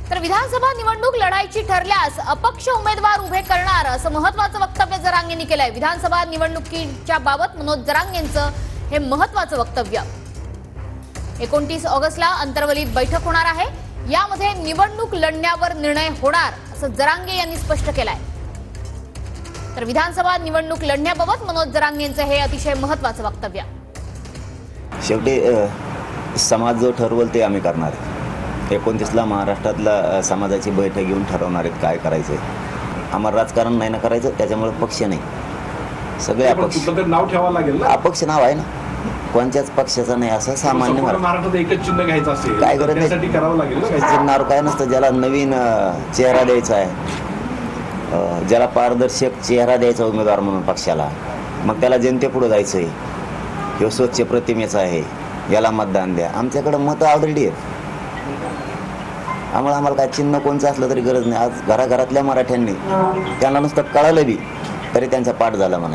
तर विधानसभा निवडणूक लढायची ठरल्यास अपक्ष उमेदवार उभे करणार असं महत्त्वाचं वक्तव्य जरांगेंनी केलंय। विधानसभा निवडणुकीच्या बाबत मनोज जरांगेंचं हे महत्त्वाचं वक्तव्य। 29 ऑगस्टला अंतर्वलीत बैठक होणार आहे, यामध्ये निवडणूक लढण्यावर निर्णय होणार असं जरांगे यांनी स्पष्ट केलंय। तर विधानसभा निवडणूक लढण्याबाबत मनोज जरांगेंचं हे अतिशय महत्त्वाचं वक्तव्य। शेवटी समाज जो ठरवल ते आम्ही करणार आहे। 29ला महाराष्ट्रातला समाजाची बैठक घेऊन ठरवणार आहेत काय करायचं। आम्हाला राजकारण नाही ना करायचं, त्याच्यामुळे पक्ष नाही, सगळे अपक्ष। नाव ठेवावं लागेल ना, अपक्ष नाव आहे ना, कोणत्याच पक्षाचा नाही असं सामान्य महाराष्ट्रात एकच चिन्ह घ्यायचं असेल काय गरज त्यासाठी करावं लागेल ना। चिन्हावर काय नसतं, ज्याला नवीन चेहरा द्यायचा आहे, ज्याला पारदर्शक चेहरा द्यायचा उमेदवार म्हणून पक्षाला, मग त्याला जनतेपुढे जायचं आहे, हे स्वच्छ प्रतिमेचा आहे, याला मतदान द्या। आमच्याकडे मतं ऑलरेडी आहेत, आम्हाला काय चिन्ह कोणचं असलं तरी गरज नाही। आज घराघरातल्या मराठ्यांनी त्यांना नुसतं कळालं बी तरी त्यांचा पाठ झाला म्हणा।